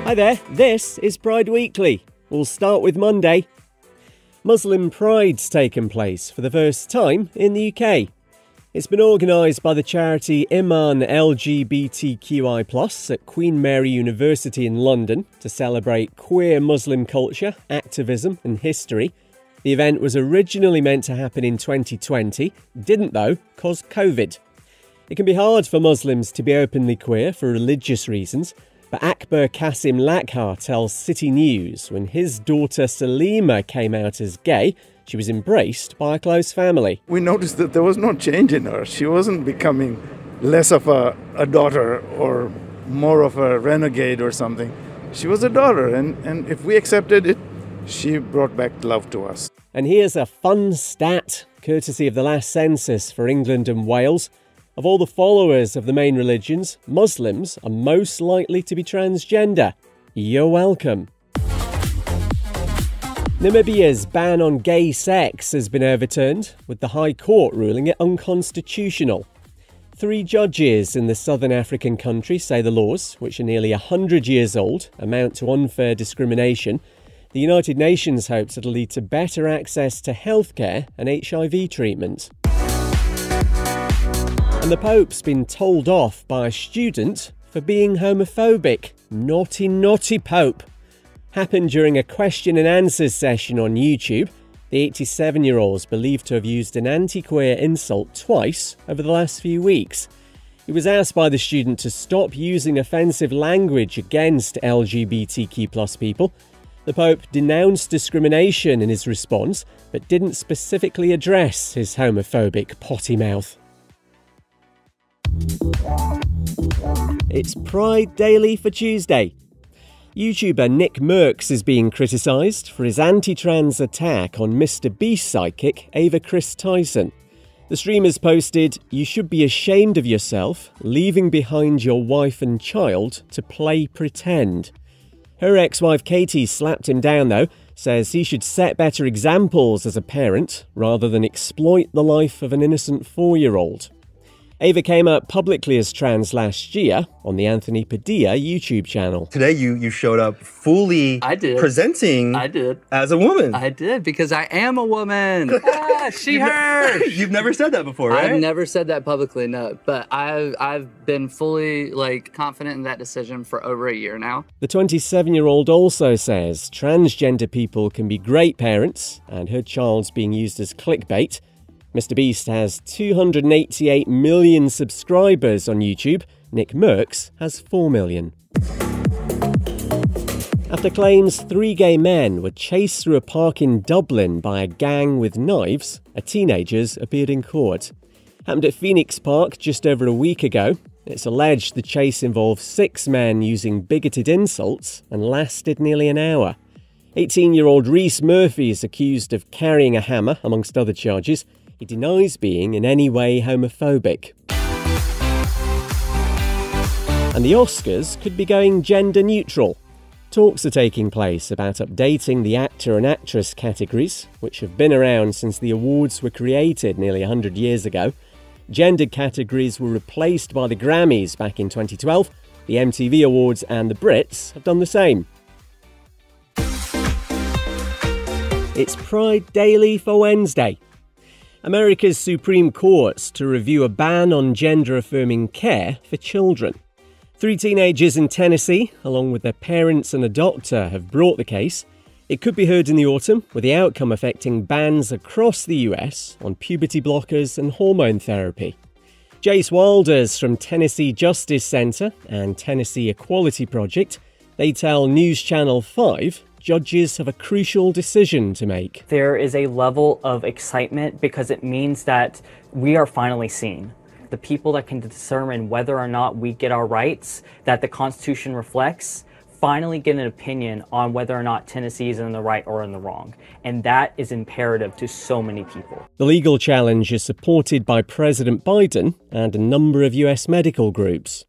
Hi there, this is Pride Weekly. We'll start with Monday. Muslim Pride's taken place for the first time in the UK. It's been organised by the charity Iman LGBTQI+ at Queen Mary University in London to celebrate queer Muslim culture, activism and history. The event was originally meant to happen in 2020, didn't though, cause COVID. It can be hard for Muslims to be openly queer for religious reasons, but Akbar Qasim Lakhar tells City News when his daughter Salima came out as gay, she was embraced by a close family. We noticed that there was no change in her. She wasn't becoming less of a daughter or more of a renegade or something. She was a daughter, and if we accepted it, she brought back love to us. And here's a fun stat, courtesy of the last census for England and Wales. Of all the followers of the main religions, Muslims are most likely to be transgender. You're welcome. Namibia's ban on gay sex has been overturned, with the High Court ruling it unconstitutional. 3 judges in the southern African country say the laws, which are nearly 100 years old, amount to unfair discrimination. The United Nations hopes it'll lead to better access to healthcare and HIV treatment. And the Pope's been told off by a student for being homophobic. Naughty, naughty Pope. Happened during a question and answers session on YouTube. The 87-year-old's believed to have used an anti-queer insult twice over the last few weeks. He was asked by the student to stop using offensive language against LGBTQ+ people. The Pope denounced discrimination in his response, but didn't specifically address his homophobic potty mouth. It's Pride Daily for Tuesday. YouTuber Nick Merckx is being criticised for his anti-trans attack on Mr. Beast sidekick Ava Chris Tyson. The streamer's posted, "You should be ashamed of yourself, leaving behind your wife and child to play pretend." Her ex-wife Katie slapped him down though, says he should set better examples as a parent rather than exploit the life of an innocent 4-year-old. Ava came out publicly as trans last year on the Anthony Padilla YouTube channel. Today you showed up fully presenting as a woman. I did, because I am a woman. She, her. You've never said that before, right? I've never said that publicly, no. But I've been fully confident in that decision for over a year now. The 27-year-old also says transgender people can be great parents and her child's being used as clickbait. Mr. Beast has 288 million subscribers on YouTube. Nick Merckx has 4 million. After claims 3 gay men were chased through a park in Dublin by a gang with knives, a teenagers appeared in court. Happened at Phoenix Park just over a week ago. It's alleged the chase involved 6 men using bigoted insults and lasted nearly an hour. 18-year-old Reese Murphy is accused of carrying a hammer, amongst other charges. He denies being in any way homophobic. And the Oscars could be going gender neutral. Talks are taking place about updating the actor and actress categories, which have been around since the awards were created nearly 100 years ago. Gendered categories were replaced by the Grammys back in 2012. The MTV Awards and the Brits have done the same. It's Pride Daily for Wednesday. America's Supreme Court's to review a ban on gender-affirming care for children. 3 teenagers in Tennessee, along with their parents and a doctor, have brought the case. It could be heard in the autumn, with the outcome affecting bans across the US on puberty blockers and hormone therapy. Jace Wilders from Tennessee Justice Center and Tennessee Equality Project, they tell News Channel 5 judges have a crucial decision to make. There is a level of excitement because it means that we are finally seen. The people that can determine whether or not we get our rights that the Constitution reflects finally get an opinion on whether or not Tennessee is in the right or in the wrong. And that is imperative to so many people. The legal challenge is supported by President Biden and a number of US medical groups.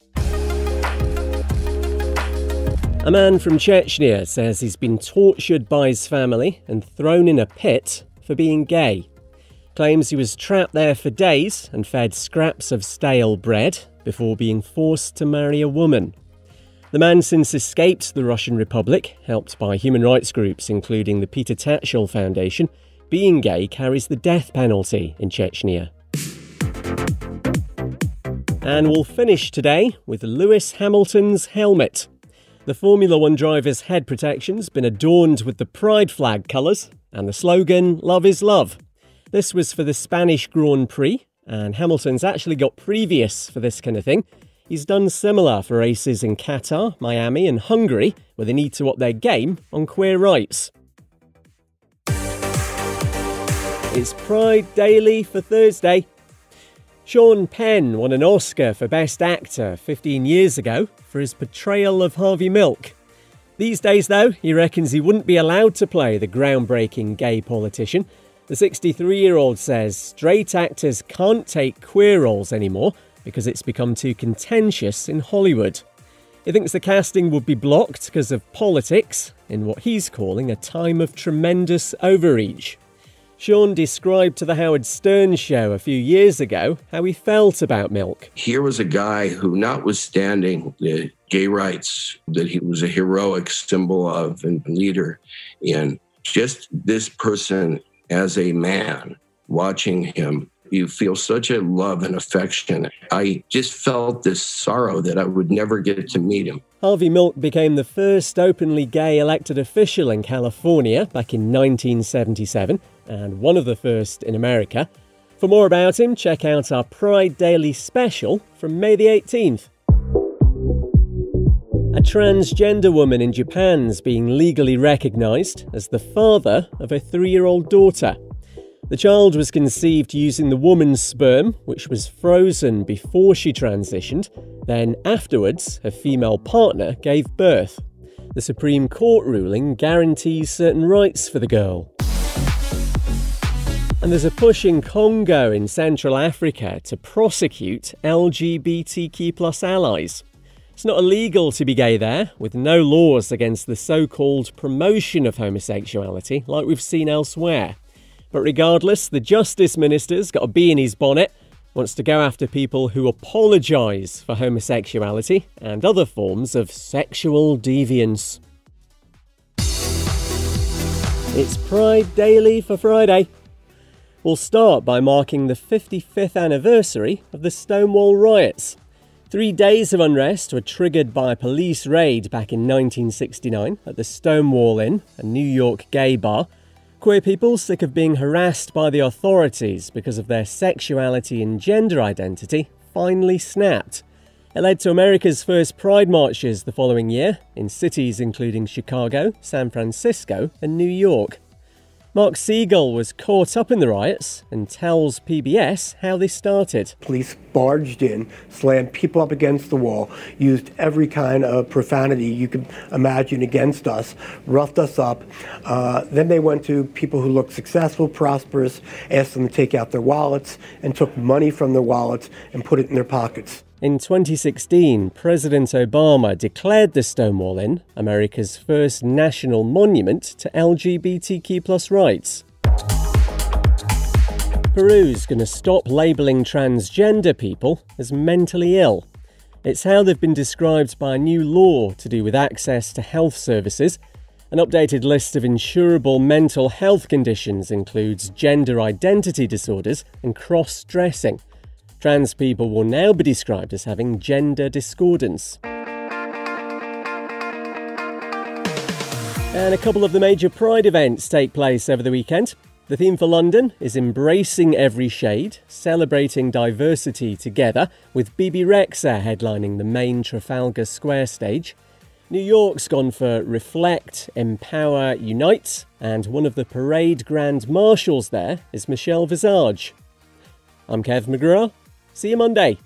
A man from Chechnya says he's been tortured by his family and thrown in a pit for being gay. Claims he was trapped there for days and fed scraps of stale bread before being forced to marry a woman. The man since escaped the Russian Republic, helped by human rights groups including the Peter Tatchell Foundation. Being gay carries the death penalty in Chechnya. And we'll finish today with Lewis Hamilton's helmet. The Formula One driver's head protection's been adorned with the pride flag colours and the slogan, "Love is Love." This was for the Spanish Grand Prix, and Hamilton's actually got previous for this kind of thing. He's done similar for races in Qatar, Miami and Hungary, where they need to up their game on queer rights. It's Pride Daily for Thursday. Sean Penn won an Oscar for Best Actor 15 years ago for his portrayal of Harvey Milk. These days, though, he reckons he wouldn't be allowed to play the groundbreaking gay politician. The 63-year-old says straight actors can't take queer roles anymore because it's become too contentious in Hollywood. He thinks the casting would be blocked because of politics in what he's calling a time of tremendous overreach. Sean described to the Howard Stern show a few years ago how he felt about Milk. Here was a guy who, notwithstanding the gay rights that he was a heroic symbol of and leader in, just this person as a man, watching him, you feel such a love and affection. I just felt this sorrow that I would never get to meet him. Harvey Milk became the first openly gay elected official in California back in 1977, and one of the first in America. For more about him, check out our Pride Daily special from May the 18th. A transgender woman in Japan's being legally recognised as the father of a 3-year-old daughter. The child was conceived using the woman's sperm, which was frozen before she transitioned. Then afterwards, her female partner gave birth. The Supreme Court ruling guarantees certain rights for the girl. And there's a push in Congo in Central Africa to prosecute LGBTQ+ allies. It's not illegal to be gay there, with no laws against the so-called promotion of homosexuality like we've seen elsewhere. But regardless, the Justice Minister's got a bee in his bonnet, wants to go after people who apologise for homosexuality and other forms of sexual deviance. It's Pride Daily for Friday. We'll start by marking the 55th anniversary of the Stonewall riots. 3 days of unrest were triggered by a police raid back in 1969 at the Stonewall Inn, a New York gay bar. Queer people sick of being harassed by the authorities because of their sexuality and gender identity finally snapped. It led to America's first Pride marches the following year in cities including Chicago, San Francisco and New York. Mark Siegel was caught up in the riots and tells PBS how they started. Police barged in, slammed people up against the wall, used every kind of profanity you could imagine against us, roughed us up. Then they went to people who looked successful, prosperous, asked them to take out their wallets, and took money from their wallets and put it in their pockets. In 2016, President Obama declared the Stonewall Inn America's first national monument to LGBTQ+ rights. Peru's going to stop labelling transgender people as mentally ill. It's how they've been described by a new law to do with access to health services. An updated list of insurable mental health conditions includes gender identity disorders and cross-dressing. Trans people will now be described as having gender discordance. And a couple of the major Pride events take place over the weekend. The theme for London is Embracing Every Shade, celebrating diversity together, with BB Rexha headlining the main Trafalgar Square stage. New York's gone for Reflect, Empower, Unite, and one of the parade grand marshals there is Michelle Visage. I'm Kev McGraw. See you Monday.